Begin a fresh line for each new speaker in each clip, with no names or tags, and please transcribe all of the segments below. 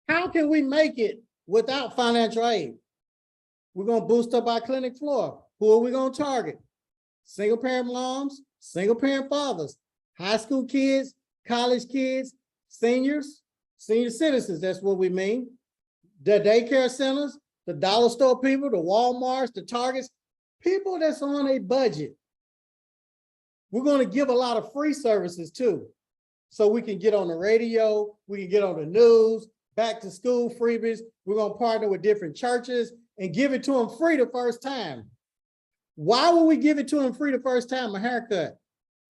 how can we make it without financial aid? We're going to boost up our clinic floor. Who are we going to target? Single parent moms, single parent fathers, high school kids, college kids, seniors, senior citizens, that's what we mean. The daycare centers, the dollar store people, the Walmarts, the Targets, people that's on a budget. We're going to give a lot of free services too. So we can get on the radio, we can get on the news, back to school freebies. We're going to partner with different churches and give it to them free the first time. Why would we give it to them free the first time, a haircut?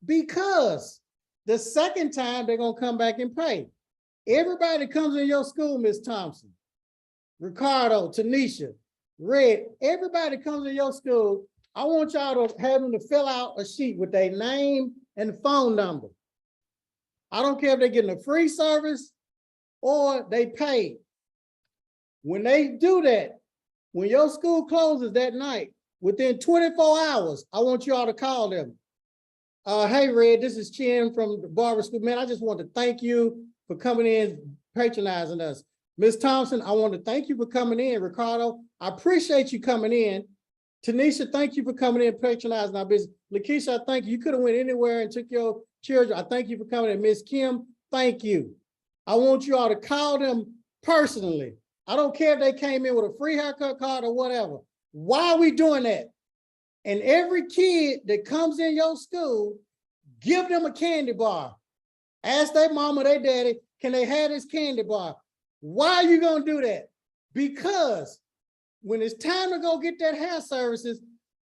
Because the second time they're going to come back and pay. Everybody that comes in your school, Ms. Thompson, Ricardo, Tanisha, Red, everybody that comes in your school, I want y'all to have them to fill out a sheet with their name and phone number. I don't care if they're getting a free service or they pay. When they do that, when your school closes that night, within 24 hours, I want you all to call them. Hey, Red, this is Chin from the Barber School. Man, I just want to thank you for coming in, patronizing us. Ms. Thompson, I want to thank you for coming in. Ricardo, I appreciate you coming in. Tanisha, thank you for coming in, patronizing our business. Lakeisha, I thank you. You could have went anywhere and took your children. I thank you for coming in. Ms. Kim, thank you. I want you all to call them personally. I don't care if they came in with a free haircut card or whatever. Why are we doing that? And every kid that comes in your school, give them a candy bar. Ask their mama, their daddy, can they have this candy bar? Why are you going to do that? Because when it's time to go get that hair services,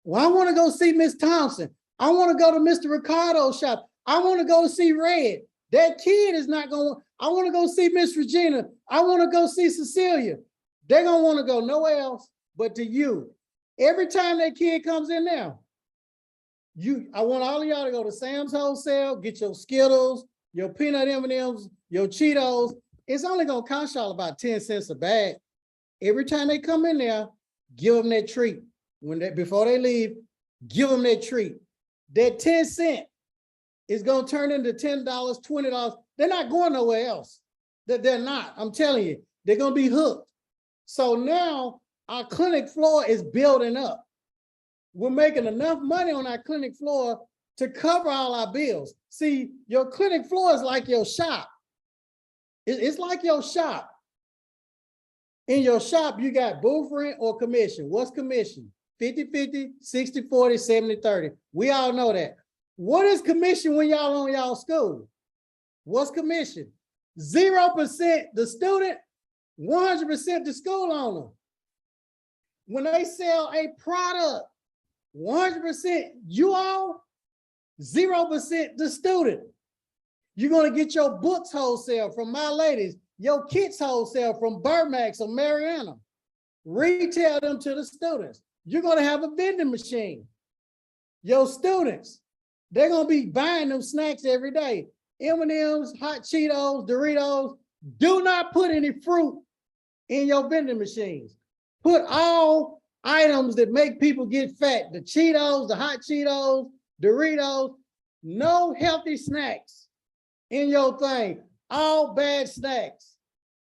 well, I want to go see Miss Thompson. I want to go to Mr. Ricardo's shop. I want to go see Red. That kid is not going, I want to go see Miss Regina. I want to go see Cecilia. They're going to want to go nowhere else but to you. Every time that kid comes in there, I want all of y'all to go to Sam's Wholesale, get your Skittles, your peanut M&Ms, your Cheetos. It's only going to cost y'all about 10 cents a bag. Every time they come in there, give them that treat. Before they leave, give them that treat. That 10 cent is going to turn into $10, $20. They're not going nowhere else. They're not. I'm telling you, they're going to be hooked. So now our clinic floor is building up. We're making enough money on our clinic floor to cover all our bills. See, your clinic floor is like your shop. It's like your shop. In your shop, you got booth rent or commission. What's commission? 50-50, 60-40, 70-30. We all know that. What is commission when y'all on y'all school? What's commission? 0% the student, 100% the school owner. When they sell a product, 100% you all, 0% the student. You're going to get your books wholesale from My Ladies, your kits wholesale from Burmax or Mariana. Retail them to the students. You're going to have a vending machine. Your students, they're going to be buying them snacks every day. M&Ms, hot Cheetos, Doritos. Do not put any fruit in your vending machines. Put all items that make people get fat. The Cheetos, the hot Cheetos, Doritos. No healthy snacks in your thing. All bad snacks.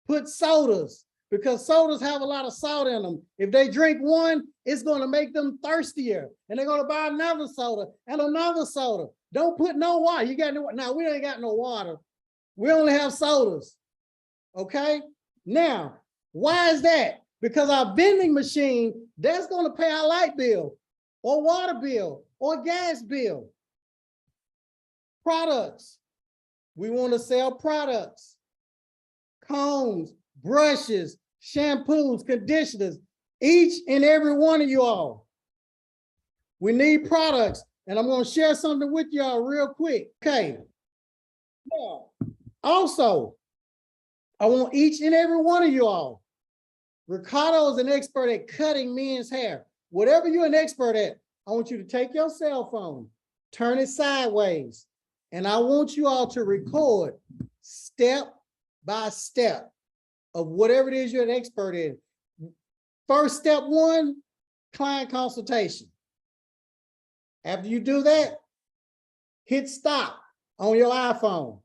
Put sodas, because sodas have a lot of salt in them. If they drink one, it's going to make them thirstier. And they're going to buy another soda and another soda. Don't put no water. You got no, now we ain't got no water. We only have sodas. Okay? Now, why is that? Because our vending machine, that's going to pay our light bill or water bill or gas bill. Products. We want to sell products. Combs, brushes, shampoos, conditioners, each and every one of you all. We need products, and I'm going to share something with y'all real quick. Okay. Now, also, I want each and every one of you all. Ricardo is an expert at cutting men's hair. Whatever you're an expert at, I want you to take your cell phone, turn it sideways, and I want you all to record step by step of whatever it is you're an expert in. First step one, client consultation. After you do that, hit stop on your iPhone.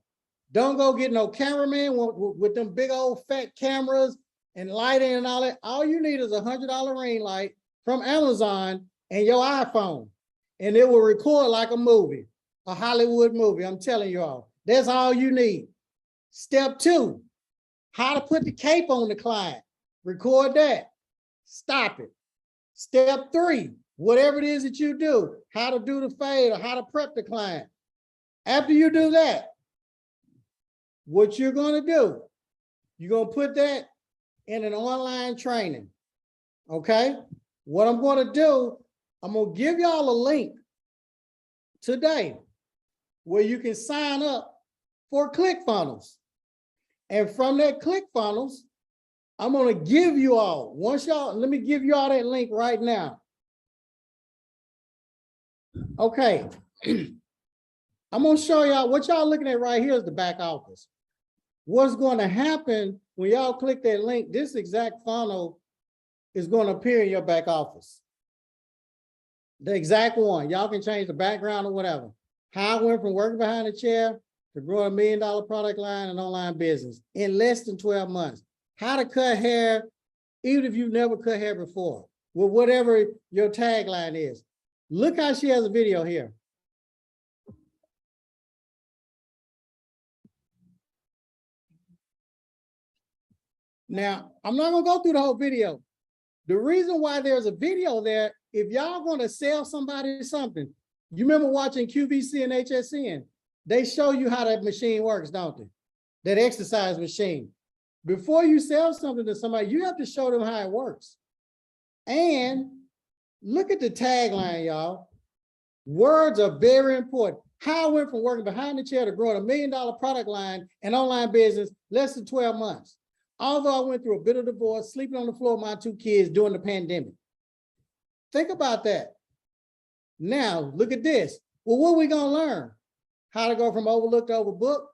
Don't go get no cameraman with them big old fat cameras and lighting and all that. All you need is $100 ring light from Amazon and your iPhone, and it will record like a movie, a Hollywood movie. I'm telling you all, that's all you need. Step 2, how to put the cape on the client. Record that. Stop it. Step 3, whatever it is that you do, how to do the fade or how to prep the client. After you do that, what you're going to do, you're going to put that in an online training. Okay? What I'm going to do, I'm going to give y'all a link today where you can sign up for ClickFunnels. And from that ClickFunnels, I'm going to give you all, let me give you all that link right now. Okay. I'm going to show y'all what y'all looking at right here is the back office. What's going to happen when y'all click that link, this exact funnel is going to appear in your back office. The exact one. Y'all can change the background or whatever. How I went from working behind a chair to growing $1 million product line and online business in less than 12 months. How to cut hair, even if you've never cut hair before, with whatever your tagline is. Look how she has a video here. Now, I'm not gonna go through the whole video. The reason why there's a video there, if y'all gonna sell somebody something, you remember watching QVC and HSN, they show you how that machine works, don't they? That exercise machine. Before you sell something to somebody, you have to show them how it works. And look at the tagline, y'all. Words are very important. How I went from working behind the chair to growing $1 million product line and online business less than 12 months. Although I went through a bit of divorce, sleeping on the floor with my 2 kids during the pandemic. Think about that. Now, look at this. Well, what are we gonna learn? How to go from overlooked to overbooked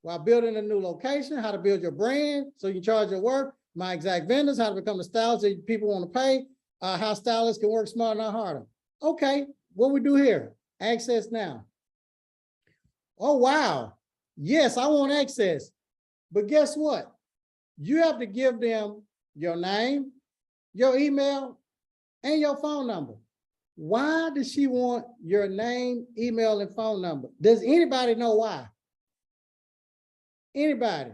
while building a new location, how to build your brand so you can charge your work, my exact vendors, how to become a stylist that people want to pay, how stylists can work smarter, not harder. Okay, what we do here? Access now. Oh, wow. Yes, I want access. But guess what? You have to give them your name, your email, and your phone number. Why does she want your name, email, and phone number? Does anybody know why? Anybody?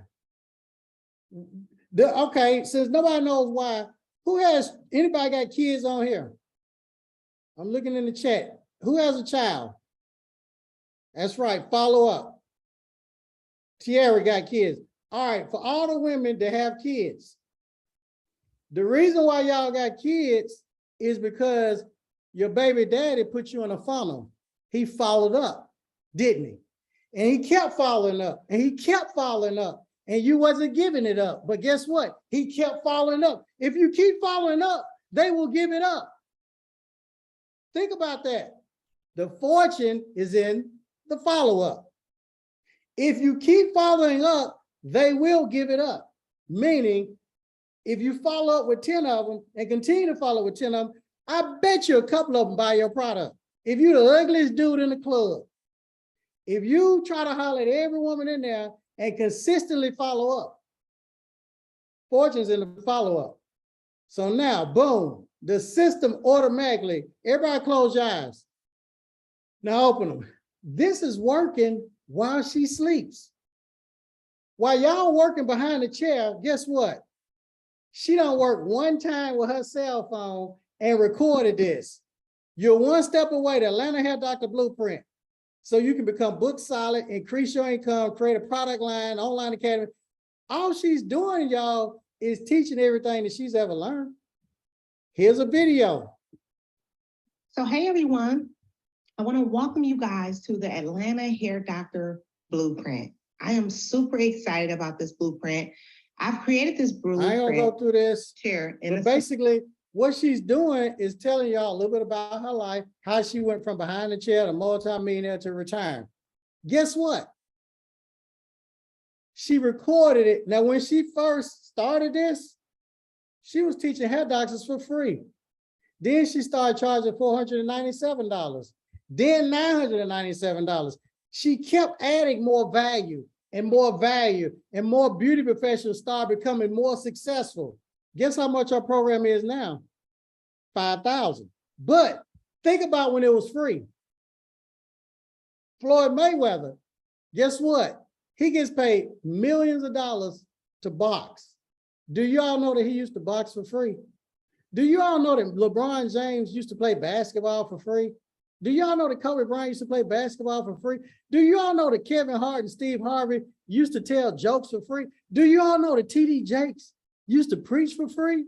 Okay, since nobody knows why, anybody got kids on here? I'm looking in the chat. Who has a child? That's right, follow up. Tierra got kids. All right, for all the women that have kids, the reason why y'all got kids is because your baby daddy put you in a funnel. He followed up, didn't he? And he kept following up, and he kept following up, and you wasn't giving it up. But guess what? He kept following up. If you keep following up, they will give it up. Think about that. The fortune is in the follow-up. If you keep following up, they will give it up. Meaning, if you follow up with 10 of them and continue to follow with 10 of them, I bet you a couple of them buy your product. If you're the ugliest dude in the club, if you try to holler at every woman in there and consistently follow up, fortune's in the follow-up. So now, boom, the system automatically, everybody close your eyes. Now open them. This is working while she sleeps. While y'all working behind the chair, guess what? She don't work one time with her cell phone and recorded this. You're one step away to Atlanta Hair Doctor Blueprint. So you can become book solid, increase your income, create a product line, online academy. All she's doing, y'all, is teaching everything that she's ever learned. Here's a video.
So hey everyone, I want to welcome you guys to the Atlanta Hair Doctor Blueprint. I am super excited about this blueprint. I've created this blueprint.
I ain't gonna go through this.
Sure.
But basically, what she's doing is telling y'all a little bit about her life, how she went from behind the chair to multi-millionaire to retire. Guess what? She recorded it. Now, when she first started this, she was teaching hair doctors for free. Then she started charging $497, then $997. She kept adding more value. and more value and more beauty professionals start becoming more successful. Guess how much our program is now? $5,000. But think about when it was free. Floyd Mayweather, guess what? He gets paid millions of dollars to box. Do you all know that he used to box for free? Do you all know that LeBron James used to play basketball for free? Do y'all know that Kobe Bryant used to play basketball for free? Do you all know that Kevin Hart and Steve Harvey used to tell jokes for free? Do you all know that TD Jakes used to preach for free?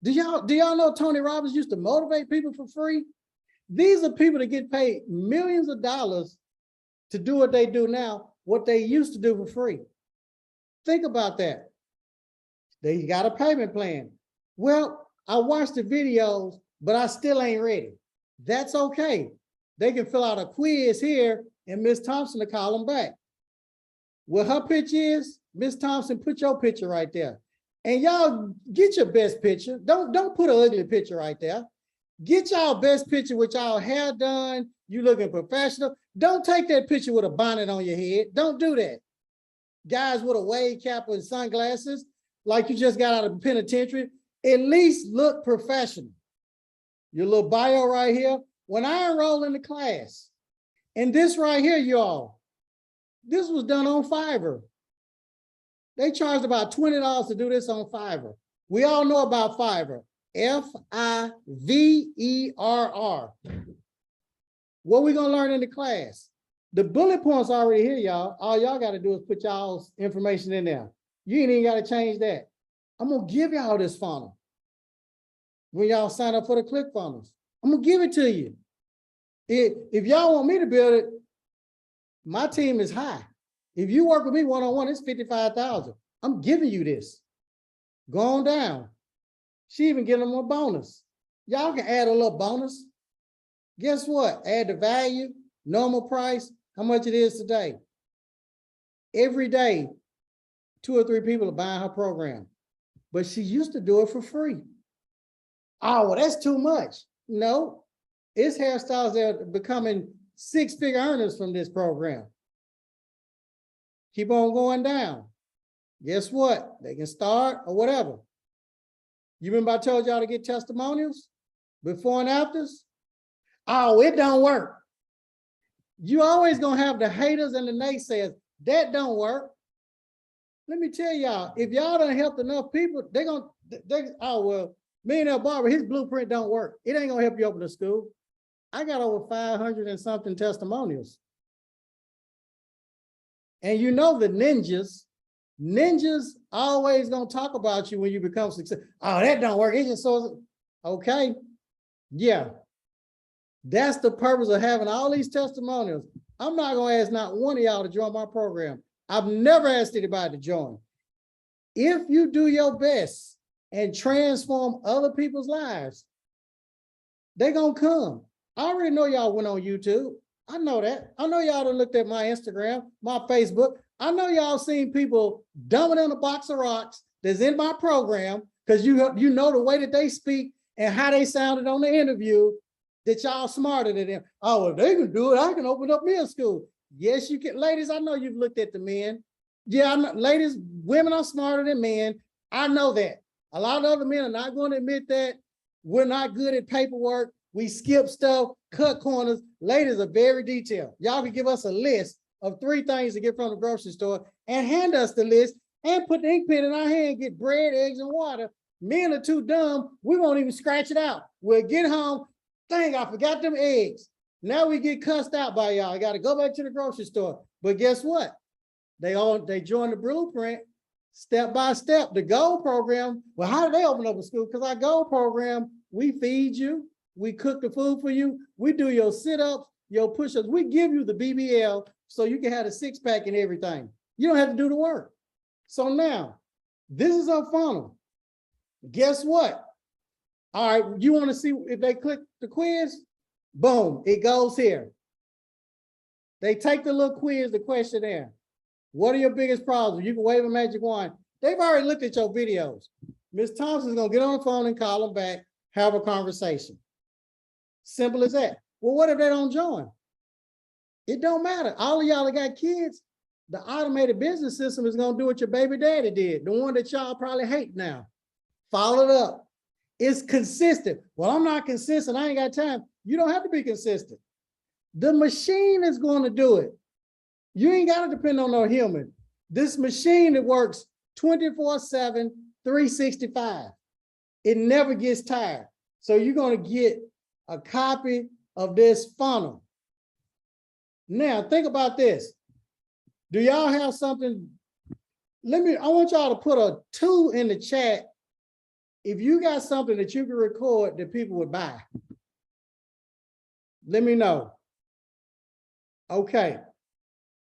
Do y'all know Tony Robbins used to motivate people for free? These are people that get paid millions of dollars to do what they do now, what they used to do for free. Think about that. They got a payment plan. Well, I watched the videos, but I still ain't ready. That's okay. They can fill out a quiz here and Miss Thompson will call them back. What her picture is, Miss Thompson, put your picture right there. And y'all get your best picture. Don't put an ugly picture right there. Get y'all best picture with y'all hair done. You looking professional. Don't take that picture with a bonnet on your head. Don't do that. Guys with a wave cap and sunglasses, like you just got out of the penitentiary, at least look professional. Your little bio right here. When I enroll in the class, and this right here, y'all, this was done on Fiverr. They charged about $20 to do this on Fiverr. We all know about Fiverr. Fiverr. What we gonna learn in the class? The bullet points already here, y'all. All y'all gotta do is put y'all's information in there. You ain't even gotta change that. I'm gonna give y'all this funnel. When y'all sign up for the ClickFunnels, I'm gonna give it to you. If y'all want me to build it, my team is high. If you work with me one-on-one, it's $55,000. I'm giving you this. Go on down. She even giving them a bonus. Y'all can add a little bonus. Guess what? Add the value, normal price, how much it is today. Every day, 2 or 3 people are buying her program. But she used to do it for free. Oh, well, that's too much. No, it's hairstylists that are becoming 6-figure earners from this program. Keep on going down. Guess what? They can start or whatever. You remember I told y'all to get testimonials? Before and afters? Oh, it don't work. You always gonna have the haters and the naysayers. That don't work. Let me tell y'all, if y'all done helped enough people, oh, well, Millionaire Barber, his blueprint don't work. It ain't gonna help you open a school. I got over 500 and something testimonials. And you know the ninjas always gonna talk about you when you become successful. Oh, that don't work. It's just so, okay. Yeah, that's the purpose of having all these testimonials. I'm not gonna ask not one of y'all to join my program. I've never asked anybody to join. If you do your best and transform other people's lives, they're gonna come. I already know y'all went on YouTube. I know that. I know y'all done looked at my Instagram, my Facebook. I know y'all seen people dumbing in a box of rocks that's in my program because you know the way that they speak and how they sounded on the interview, that y'all smarter than them. Oh, if they can do it, I can open up me a school. Yes, you can. Ladies, I know you've looked at the men. Yeah, I know, ladies, women are smarter than men. I know that. A lot of other men are not going to admit that. We're not good at paperwork. We skip stuff, cut corners. Ladies are very detailed. Y'all can give us a list of 3 things to get from the grocery store and hand us the list and put the ink pen in our hand, get bread, eggs, and water. Men are too dumb. We won't even scratch it out. We'll get home. Dang, I forgot them eggs. Now we get cussed out by y'all. I got to go back to the grocery store. But guess what? They join the blueprint step by step. The GOLD program. Well, how do they open up a school? Because our GOLD program, we feed you. We cook the food for you. We do your sit-ups, your push-ups. We give you the BBL so you can have a 6-pack and everything. You don't have to do the work. So now, this is our funnel. Guess what? All right, you want to see if they click the quiz? Boom, it goes here. They take the little quiz, the questionnaire. What are your biggest problems? You can wave a magic wand. They've already looked at your videos. Ms. Thompson's going to get on the phone and call them back, have a conversation. Simple as that. Well, what if they don't join? It don't matter. All of y'all that got kids, The automated business system is gonna do what your baby daddy did, the one that y'all probably hate now. Follow it up. It's consistent. Well, I'm not consistent. I ain't got time. You don't have to be consistent. The machine is going to do it. You ain't got to depend on no human. This machine that works 24/7, 365. It never gets tired. So you're going to get a copy of this funnel. Now, think about this. Do y'all have something? I want y'all to put a 2 in the chat if you got something that you can record that people would buy. Let me know. Okay.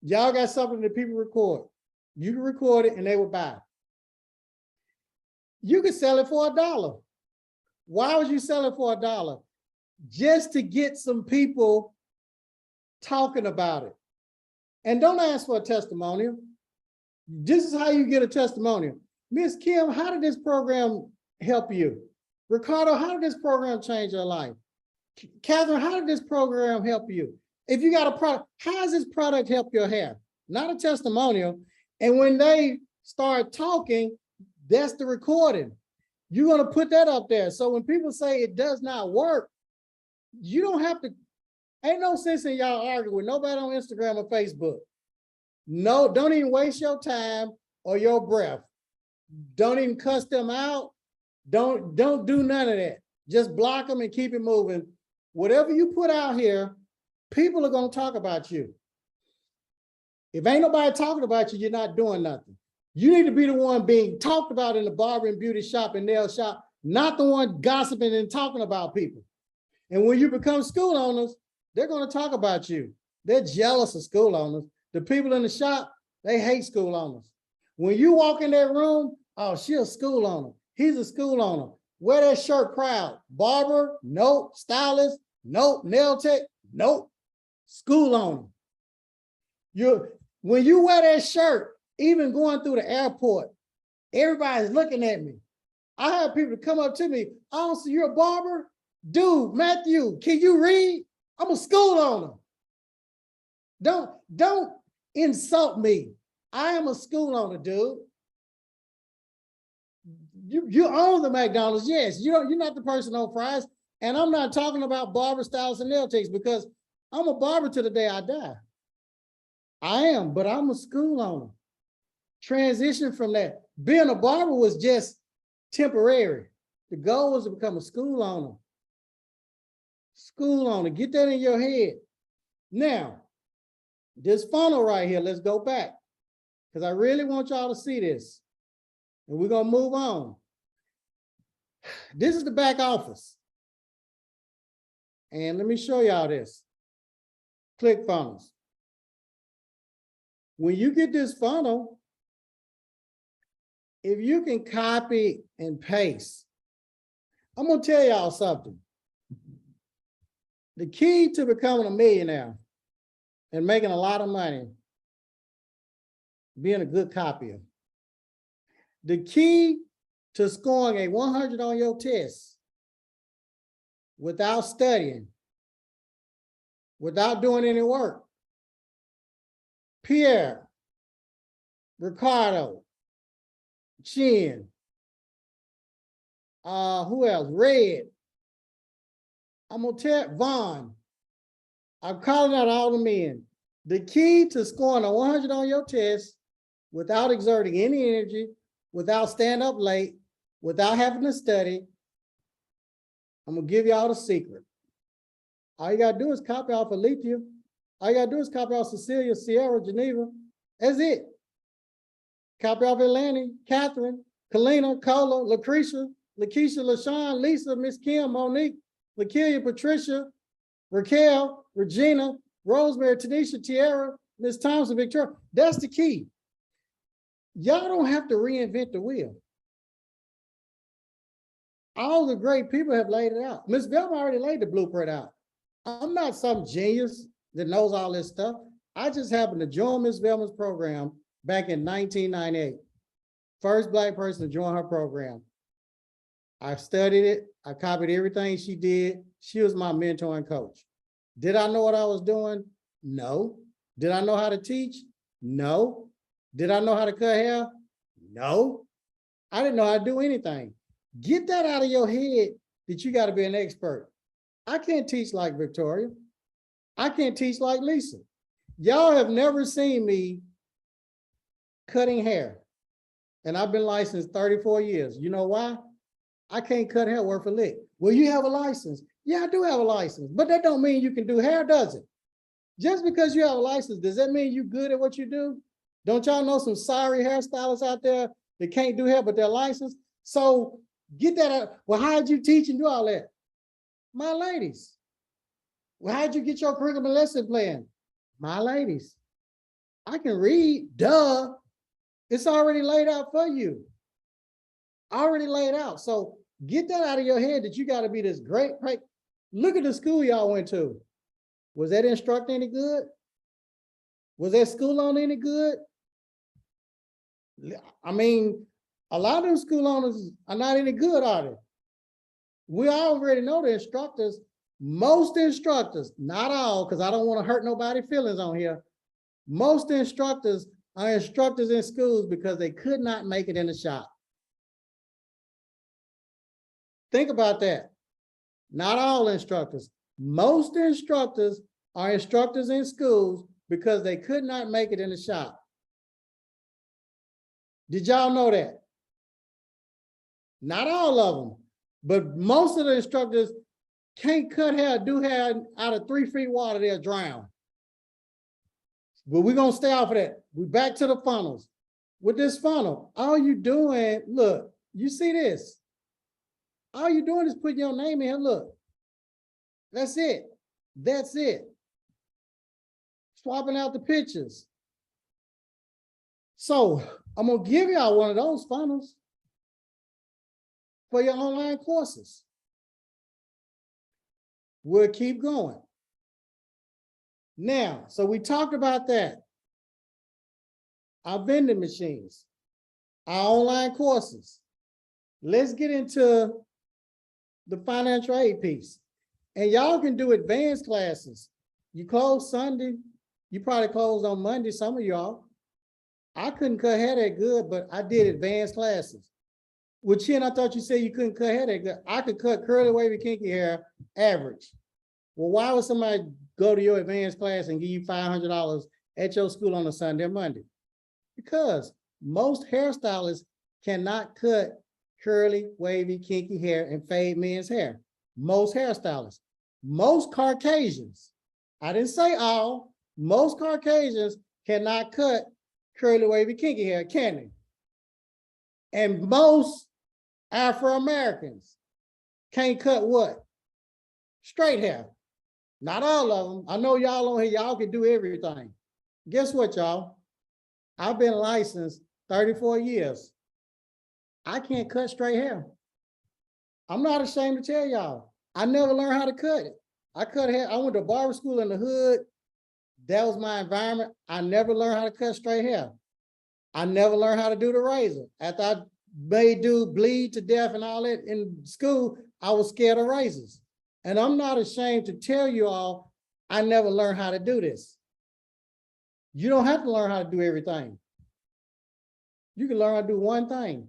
Y'all got something that people record. You can record it and they will buy. You can sell it for $1. Why would you sell it for $1? Just to get some people talking about it. And don't ask for a testimonial. This is how you get a testimonial. Miss Kim, how did this program help you? Ricardo, how did this program change your life? Catherine, how did this program help you? If you got a product, how does this product help your hair? Not a testimonial. And when they start talking, that's the recording. You're going to put that up there. So when people say it does not work, you don't have to, ain't no sense in y'all arguing with nobody on Instagram or Facebook. No, don't even waste your time or your breath. Don't even cuss them out. Don't do none of that. Just block them and keep it moving. Whatever you put out here, people are going to talk about you. If ain't nobody talking about you, you're not doing nothing. You need to be the one being talked about in the barber and beauty shop and nail shop, not the one gossiping and talking about people. And when you become school owners, they're going to talk about you. They're jealous of school owners. The people in the shop, they hate school owners. When you walk in that room, oh, she's a school owner. He's a school owner. Wear that shirt proud. Barber, nope. Stylist, nope. Nail tech, nope. School owner. When you wear that shirt, even going through the airport, everybody's looking at me. I have people come up to me. Oh, so you're a barber? Dude, Matthew, can you read? I'm a school owner. Don't insult me. I am a school owner, dude. You own the McDonald's, yes. You're not the person on fries. And I'm not talking about barber styles and nail techs because I'm a barber till the day I die. I am, but I'm a school owner. Transition from that. Being a barber was just temporary. The goal was to become a school owner. School owner, get that in your head. Now, this funnel right here, let's go back because I really want y'all to see this. And we're going to move on. This is the back office. And let me show y'all this. Click funnels. When you get this funnel, if you can copy and paste, I'm going to tell y'all something. The key to becoming a millionaire and making a lot of money, being a good copier. The key to scoring a 100 on your test without studying, without doing any work. Pierre, Ricardo, Chin, who else? Red. I'm gonna tell Vaughn. I'm calling out all the men. The key to scoring a 100 on your test without exerting any energy, without staying up late, without having to study, I'm gonna give y'all the secret. All you gotta do is copy off Alethea. All you gotta do is copy off Cecilia, Sierra, Geneva. That's it. Copy off Atlanta, Catherine, Kalina, Cola, Lucretia, Lakeisha, LaShawn, Lisa, Miss Kim, Monique, Lakeelia, Patricia, Raquel, Regina, Rosemary, Tanisha, Tiara, Miss Thompson, Victoria. That's the key. Y'all don't have to reinvent the wheel. All the great people have laid it out. Miss Velma already laid the blueprint out. I'm not some genius that knows all this stuff. I just happened to join Miss Velma's program back in 1998. First Black person to join her program. I studied it. I copied everything she did. She was my mentor and coach. Did I know what I was doing? No. Did I know how to teach? No. Did I know how to cut hair? No. I didn't know how to do anything. Get that out of your head that you got to be an expert. I can't teach like Victoria. I can't teach like Lisa. Y'all have never seen me cutting hair. And I've been licensed 34 years. You know why? I can't cut hair worth a lick. Well, you have a license. Yeah, I do have a license, but that don't mean you can do hair, does it? Just because you have a license, does that mean you're good at what you do? Don't y'all know some sorry hairstylists out there that can't do hair, but they're licensed? So get that out. Well, how'd you teach and do all that? My ladies. Well, how'd you get your curriculum lesson plan? My ladies. I can read, duh. It's already laid out for you. Already laid out. So get that out of your head that you got to be this great. Look at the school y'all went to. Was that instructor any good? Was that school owner any good? I mean, a lot of them school owners are not any good, are they? We already know the instructors, most instructors, not all, because I don't want to hurt nobody's feelings on here. Most instructors are instructors in schools because they could not make it in the shop. Think about that. Not all instructors. Most instructors are instructors in schools because they could not make it in the shop. Did y'all know that? Not all of them, but most of the instructors can't cut hair, do hair out of 3 feet water, they'll drown. But we're gonna stay off of that. We're back to the funnels. With this funnel, all you doing, look, you see this? All you doing is put your name in here, look. That's it. That's it. Swapping out the pictures. So I'm gonna give y'all one of those funnels for your online courses. We'll keep going. Now, so we talked about that. Our vending machines, our online courses. Let's get into the financial aid piece. And y'all can do advanced classes. You close Sunday, you probably closed on Monday, some of y'all. I couldn't cut hair that good, but I did advanced classes. Well, Chin, I thought you said you couldn't cut hair that good. I could cut curly, wavy, kinky hair average. Well, why would somebody go to your advanced class and give you $500 at your school on a Sunday or Monday? Because most hairstylists cannot cut curly, wavy, kinky hair and fade men's hair. Most hairstylists. Most Caucasians, I didn't say all, most Caucasians cannot cut curly, wavy, kinky hair, can they? And most Afro-Americans can't cut what? Straight hair. Not all of them. I know y'all on here, y'all can do everything. Guess what, y'all? I've been licensed 34 years. I can't cut straight hair. I'm not ashamed to tell y'all. I never learned how to cut it. I cut hair. I went to barber school in the hood. That was my environment. I never learned how to cut straight hair. I never learned how to do the razor. After I made dude bleed to death and all that in school, I was scared of razors. And I'm not ashamed to tell you all, I never learned how to do this. You don't have to learn how to do everything. You can learn how to do one thing.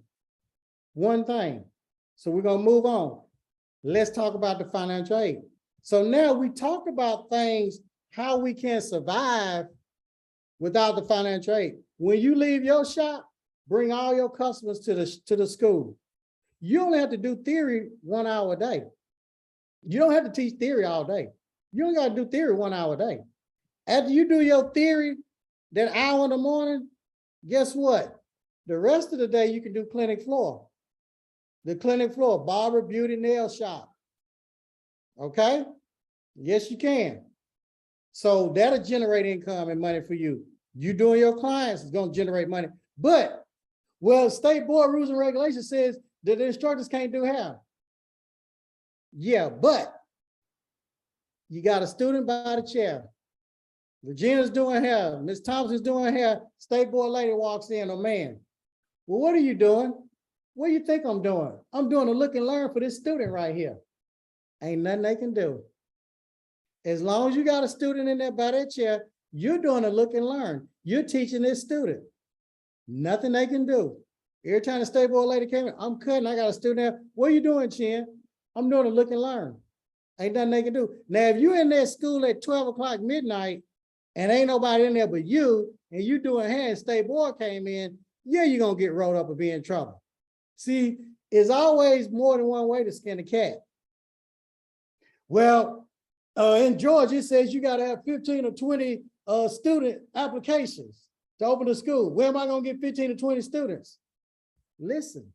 One thing. So we're going to move on. Let's talk about the financial aid. So now we talked about things, how we can survive without the financial aid. When you leave your shop, bring all your customers to the school. You only have to do theory 1 hour a day. You don't have to teach theory all day. You only got to do theory 1 hour a day. After you do your theory, that hour in the morning, guess what? The rest of the day, you can do clinic floor. The clinic floor, barber, beauty, nail shop. Okay? Yes, you can. So that'll generate income and money for you. You doing your clients is going to generate money. But, well, state board rules and regulations says that the instructors can't do hair. Yeah, but you got a student by the chair. Regina's doing hair. Miss Thompson's doing hair. State board lady walks in, a man. Well, what are you doing? What do you think I'm doing? I'm doing a look and learn for this student right here. Ain't nothing they can do. As long as you got a student in there by that chair, You're doing a look and learn. You're teaching this student. Nothing they can do. Every time the state board lady came in, I'm cutting, I got a student there. What are you doing, Chin? I'm doing a look and learn. Ain't nothing they can do. Now, if you're in that school at 12 o'clock midnight and ain't nobody in there but you, and you doing hair and state board came in, yeah, you're gonna get rolled up and be in trouble. See, it's always more than one way to skin a cat. Well, in Georgia, it says you gotta have 15 or 20 student applications to open a school. Where am I gonna get 15 or 20 students? Listen,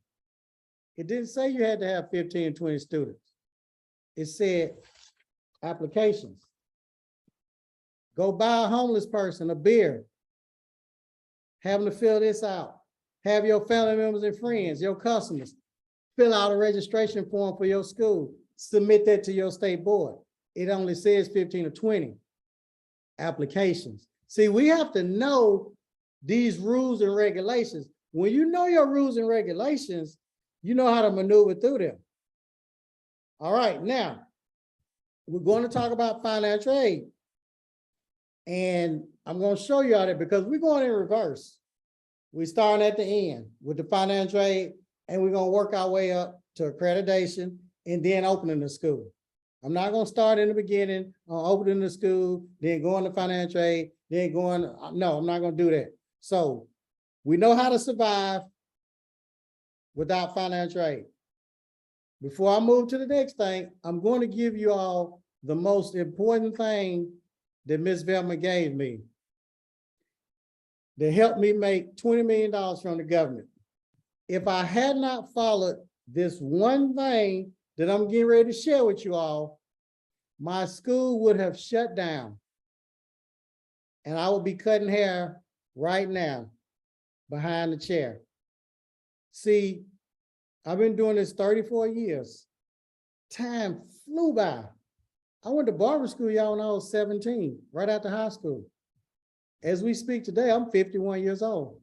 it didn't say you had to have 15 or 20 students. It said applications. Go buy a homeless person a beer. Have them to fill this out. Have your family members and friends, your customers, fill out a registration form for your school. Submit that to your state board. It only says 15 or 20 applications. See, we have to know these rules and regulations. When you know your rules and regulations, you know how to maneuver through them. All right, now, we're going to talk about financial aid. And I'm going to show you all that because we're going in reverse. We're starting at the end with the financial aid, and we're going to work our way up to accreditation and then opening the school. I'm not going to start in the beginning on opening the school, then going to financial aid, then going, no, I'm not going to do that. So we know how to survive without financial aid. Before I move to the next thing, I'm going to give you all the most important thing that Ms. Velma gave me that helped me make $20 million from the government. If I had not followed this one thing that I'm getting ready to share with you all, my school would have shut down. And I would be cutting hair right now behind the chair. See, I've been doing this 34 years. Time flew by. I went to barber school, y'all, when I was 17, right after high school. As we speak today, I'm 51 years old.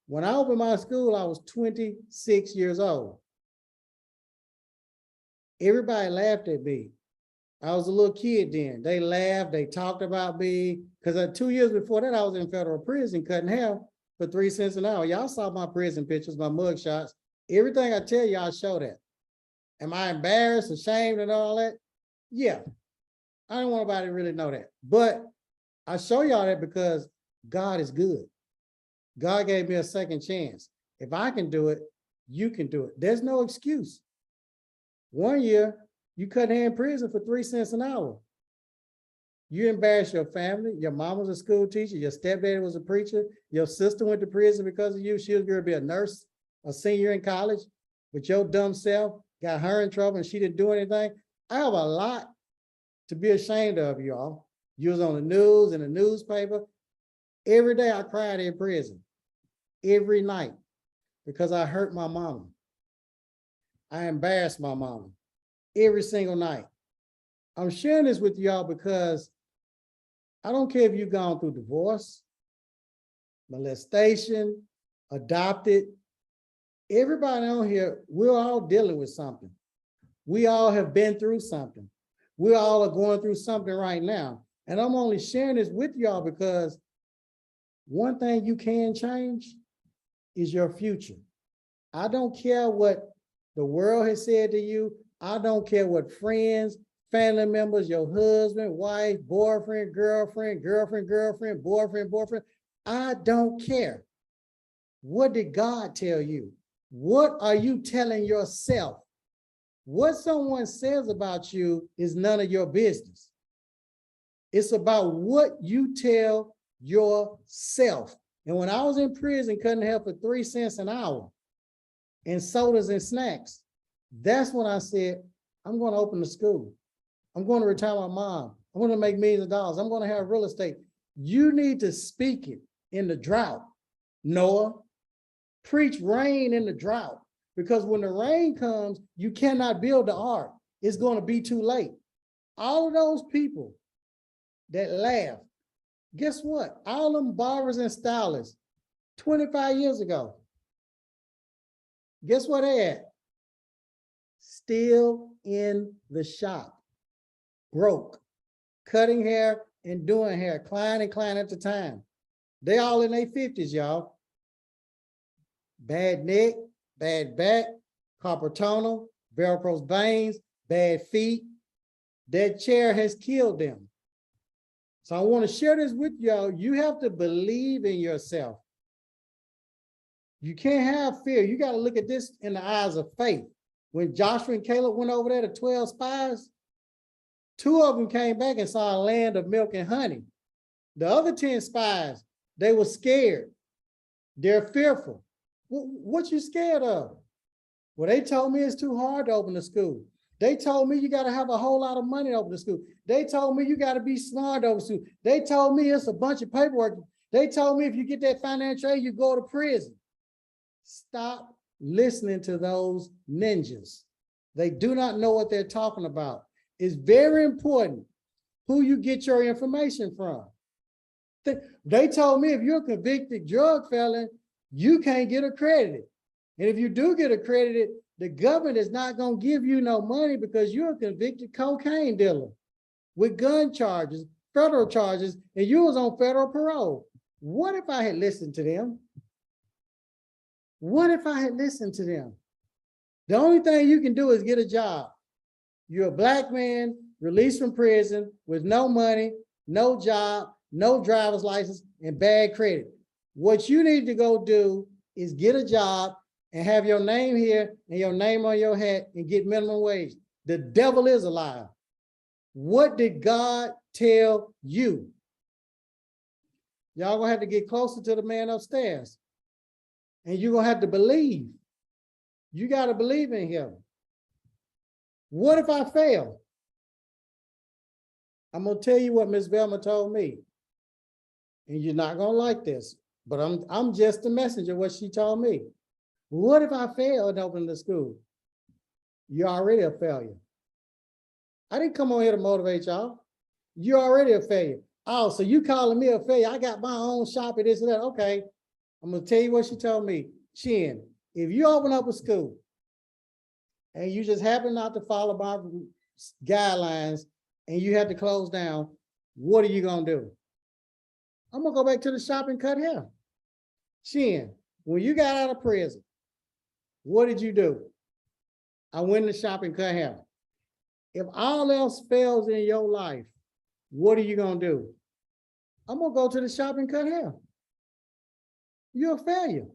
When I opened my school, I was 26 years old. Everybody laughed at me. I was a little kid then. They laughed, they talked about me, because 2 years before that, I was in federal prison cutting hair for 3 cents an hour. Y'all saw my prison pictures, my mug shots. Everything I tell you, I show that. Am I embarrassed, ashamed, and all that? Yeah. I don't want nobody to really know that. But I show y'all that because God is good. God gave me a second chance. If I can do it, you can do it. There's no excuse. 1 year, you cut hair in prison for 3 cents an hour. You embarrassed your family. Your mom was a school teacher. Your stepdad was a preacher. Your sister went to prison because of you. She was going to be a nurse, a senior in college, but your dumb self got her in trouble and she didn't do anything. I have a lot to be ashamed of, y'all. You was on the news, in the newspaper. Every day I cried in prison. Every night. Because I hurt my mama. I embarrassed my mama. Every single night. I'm sharing this with y'all because I don't care if you've gone through divorce, molestation, adopted. Everybody on here, we're all dealing with something. We all have been through something. We all are going through something right now. And I'm only sharing this with y'all because one thing you can change is your future. I don't care what the world has said to you. I don't care what friends, family members, your husband, wife, boyfriend, girlfriend, boyfriend. I don't care. What did God tell you? What are you telling yourself? What someone says about you is none of your business. It's about what you tell yourself. And when I was in prison cutting hair for 3 cents an hour and sodas and snacks, that's when I said, I'm going to open the school. I'm going to retire my mom. I'm going to make millions of dollars. I'm going to have real estate. You need to speak it in the drought. Noah, preach rain in the drought, because when the rain comes, you cannot build the ark. It's going to be too late. All of those people that laugh, guess what? All them barbers and stylists 25 years ago, guess what they had? Still in the shop, broke, cutting hair and doing hair, client and client at the time. They all in their 50s, y'all. Bad neck, bad back, carpal tunnel, varicose veins, bad feet. That chair has killed them. So I want to share this with y'all. You have to believe in yourself. You can't have fear. You got to look at this in the eyes of faith. When Joshua and Caleb went over there to 12 spies, 2 of them came back and saw a land of milk and honey. The other 10 spies, they were scared. They're fearful. What you scared of? Well, they told me it's too hard to open a school. They told me you got to have a whole lot of money to open a school. They told me you got to be smart to open a school. They told me it's a bunch of paperwork. They told me if you get that financial aid, you go to prison. Stop listening to those ninjas. They do not know what they're talking about. It's very important who you get your information from. They told me if you're a convicted drug felon, you can't get accredited. And if you do get accredited, the government is not going to give you no money because you're a convicted cocaine dealer with gun charges, federal charges, and you was on federal parole. What if I had listened to them? What if I had listened to them? The only thing you can do is get a job. You're a black man released from prison with no money, no job, no driver's license, and bad credit. What you need to go do is get a job and have your name here and your name on your hat and get minimum wage. The devil is a liar. What did God tell you? Y'all gonna have to get closer to the man upstairs. And you're gonna have to believe. You gotta believe in him. What if I fail? I'm gonna tell you what Miss Velma told me. And you're not gonna like this, but I'm just the messenger, what she told me. What if I fail in opening the school? You're already a failure. I didn't come on here to motivate y'all. You're already a failure. Oh, so you calling me a failure? I got my own shop and this and that. Okay, I'm gonna tell you what she told me. Shin, if you open up a school and you just happen not to follow my guidelines and you have to close down, what are you gonna do? I'm gonna go back to the shop and cut hair. Shin, when you got out of prison, what did you do? I went in the shop and cut hair. If all else fails in your life, what are you gonna do? I'm gonna go to the shop and cut hair. You're a failure.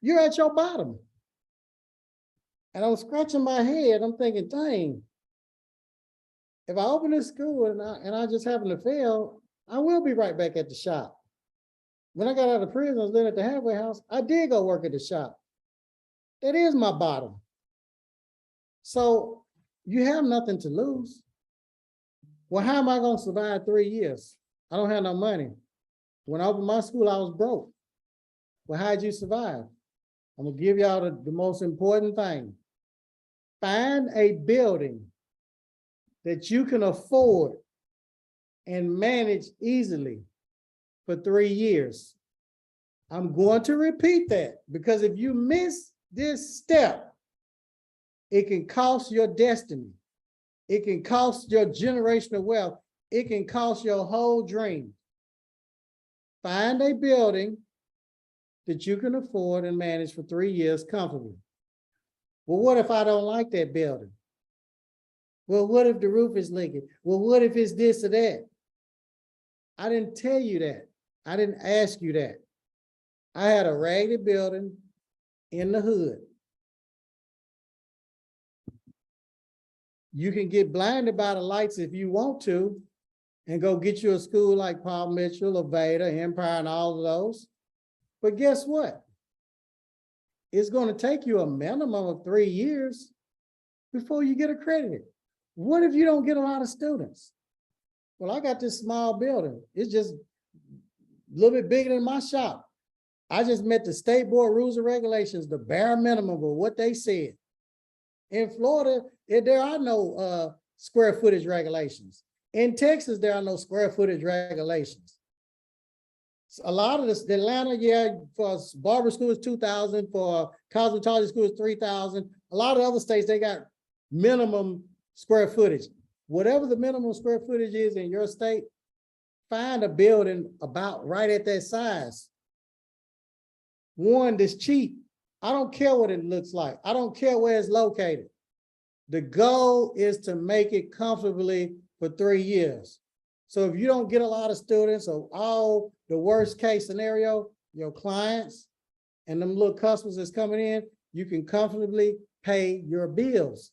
You're at your bottom. And I'm scratching my head. I'm thinking, dang, if I open this school and I just happen to fail, I will be right back at the shop. When I got out of prison, I was living at the halfway house. I did go work at the shop. That is my bottom. So you have nothing to lose. Well, how am I going to survive 3 years? I don't have no money. When I opened my school, I was broke. Well, how'd you survive? I'm going to give y'all the most important thing. Find a building that you can afford and manage easily for 3 years. I'm going to repeat that because if you miss this step, it can cost your destiny. It can cost your generational wealth. It can cost your whole dream. Find a building that you can afford and manage for 3 years comfortably. Well, what if I don't like that building? Well, what if the roof is leaking? Well, what if it's this or that? I didn't tell you that. I didn't ask you that. I had a raggedy building in the hood. You can get blinded by the lights if you want to and go get you a school like Paul Mitchell, Aveda, Empire, and all of those. But guess what? It's going to take you a minimum of 3 years before you get accredited. What if you don't get a lot of students? Well, I got this small building. It's just a little bit bigger than my shop. I just met the state board rules and regulations, the bare minimum of what they said. In Florida, there are no square footage regulations. In Texas, there are no square footage regulations. So a lot of this, Atlanta, yeah, for barber school is 2,000, for cosmetology school is 3,000. A lot of other states, they got minimum square footage. Whatever the minimum square footage is in your state, find a building about right at that size. One that's cheap. I don't care what it looks like. I don't care where it's located. The goal is to make it comfortably for 3 years. So if you don't get a lot of students, or all the worst case scenario, your clients and them little customers that's coming in, you can comfortably pay your bills.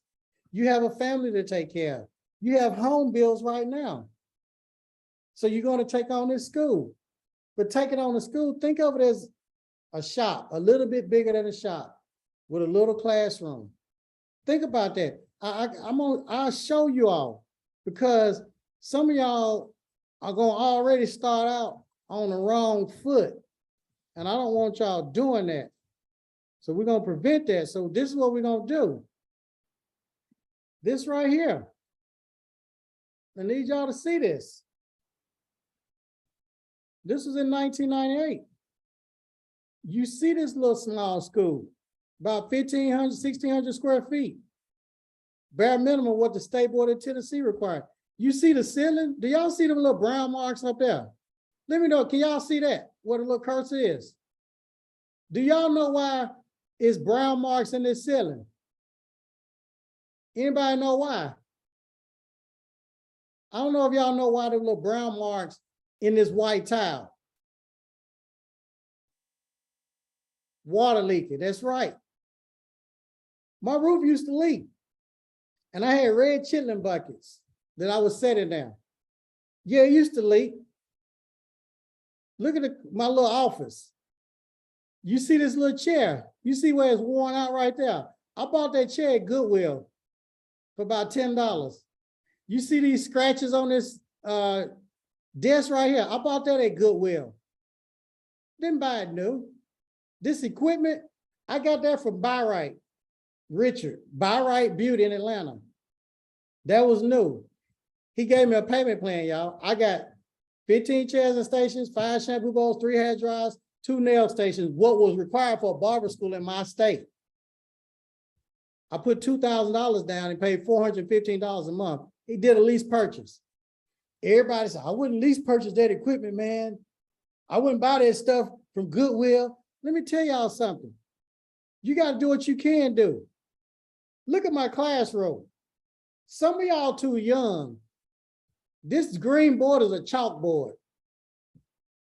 You have a family to take care of. You have home bills right now. So you're going to take on this school. But taking on the school, think of it as a shop, a little bit bigger than a shop with a little classroom. Think about that. I'll show you all, because some of y'all are going to already start out on the wrong foot. And I don't want y'all doing that. So we're going to prevent that. So this is what we're going to do. This right here. I need y'all to see this. This was in 1998. You see this little small school, about 1,500, 1,600 square feet. Bare minimum what the State Board of Tennessee required. You see the ceiling? Do y'all see them little brown marks up there? Let me know, can y'all see that? What the little cursor is? Do y'all know why it's brown marks in this ceiling? Anybody know why? I don't know if y'all know why the little brown marks in this white tile. Water leaking, that's right. My roof used to leak. And I had red chitlin buckets that I was setting down. Yeah, it used to leak. Look at my little office. You see this little chair? You see where it's worn out right there? I bought that chair at Goodwill for about $10. You see these scratches on this desk right here? I bought that at Goodwill. Didn't buy it new. This equipment, I got that from Byright. Richard, Byright Beauty in Atlanta. That was new. He gave me a payment plan, y'all. I got 15 chairs and stations, 5 shampoo bowls, 3 hair dryers, 2 nail stations, what was required for a barber school in my state. I put $2,000 down and paid $415 a month. He did a lease purchase. Everybody said, I wouldn't lease purchase that equipment, man. I wouldn't buy that stuff from Goodwill. Let me tell y'all something. You got to do what you can do. Look at my classroom. Some of y'all too young. This green board is a chalkboard.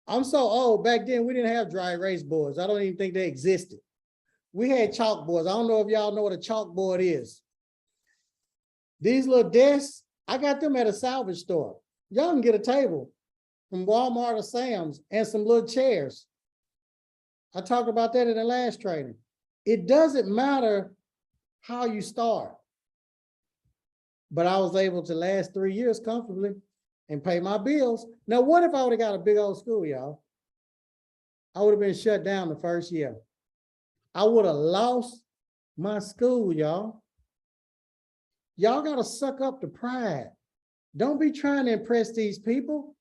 I'm so old. Back then, we didn't have dry erase boards. I don't even think they existed. We had chalkboards. I don't know if y'all know what a chalkboard is. These little desks, I got them at a salvage store. Y'all can get a table from Walmart or Sam's and some little chairs. I talked about that in the last training. It doesn't matter how you start. But I was able to last 3 years comfortably and pay my bills. Now, what if I would have got a big old school, y'all? I would have been shut down the first year. I would have lost my school, y'all. Y'all got to suck up the pride. Don't be trying to impress these people.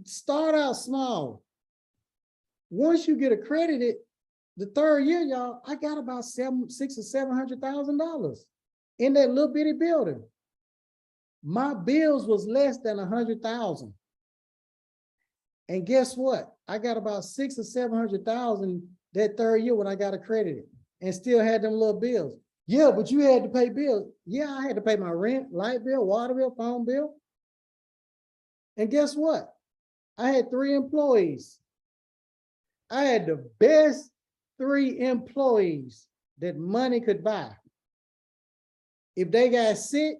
Start out small. Once you get accredited, the 3rd year, y'all, I got about $600,000 or $700,000 in that little bitty building. My bills was less than $100,000. And guess what? I got about $600,000 or $700,000 that 3rd year when I got accredited and still had them little bills. Yeah, but you had to pay bills. Yeah, I had to pay my rent, light bill, water bill, phone bill. And guess what? I had 3 employees. I had the best 3 employees that money could buy. If they got sick,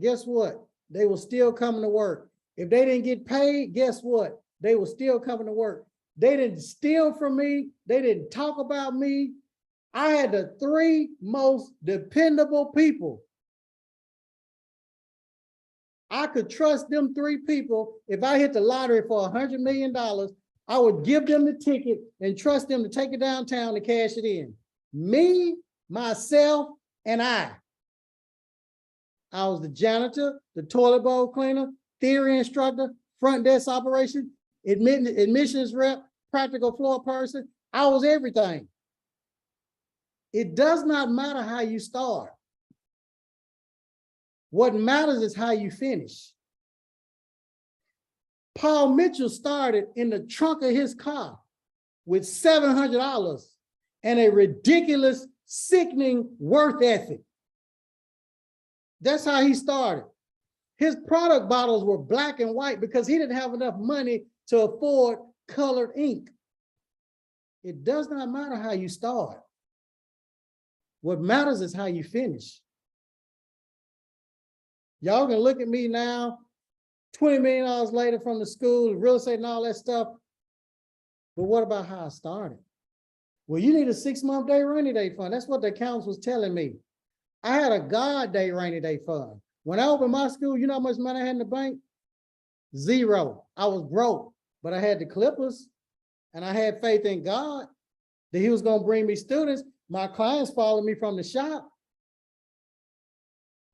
guess what? They were still coming to work. If they didn't get paid, guess what? They were still coming to work. They didn't steal from me. They didn't talk about me. I had the 3 most dependable people. I could trust them 3 people. If I hit the lottery for $100 million, I would give them the ticket and trust them to take it downtown and cash it in. Me, myself, and I. I was the janitor, the toilet bowl cleaner, theory instructor, front desk operation, admissions rep, practical floor person. I was everything. It does not matter how you start. What matters is how you finish. Paul Mitchell started in the trunk of his car with $700 and a ridiculous, sickening work ethic. That's how he started. His product bottles were black and white because he didn't have enough money to afford colored ink. It does not matter how you start. What matters is how you finish. Y'all can look at me now, $20 million later from the school, real estate and all that stuff. But what about how I started? Well, you need a 6-month day rainy day fund. That's what the accountants was telling me. I had a God day rainy day fund. When I opened my school, you know how much money I had in the bank? Zero. I was broke, but I had the Clippers and I had faith in God that he was going to bring me students. My clients followed me from the shop.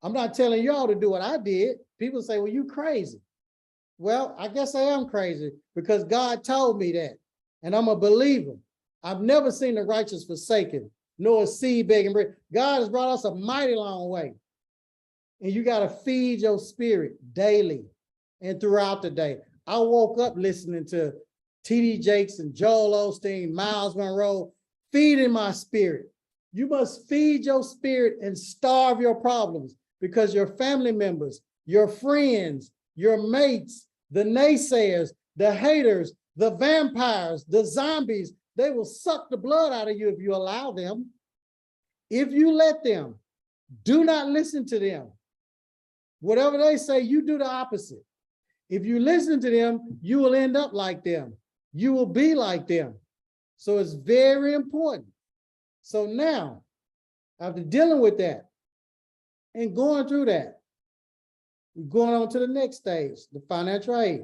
I'm not telling y'all to do what I did. People say, well, you crazy. Well, I guess I am crazy because God told me that, and I'm a believer. I've never seen the righteous forsaken, nor a seed begging bread. God has brought us a mighty long way. And you got to feed your spirit daily and throughout the day. I woke up listening to T.D. Jakes and Joel Osteen, Miles Monroe, feeding my spirit. You must feed your spirit and starve your problems, because your family members, your friends, your mates, the naysayers, the haters, the vampires, the zombies, they will suck the blood out of you if you allow them. If you let them, do not listen to them. Whatever they say, you do the opposite. If you listen to them, you will end up like them. You will be like them. So it's very important. So now, after dealing with that and going through that, we're going on to the next stage, the financial aid.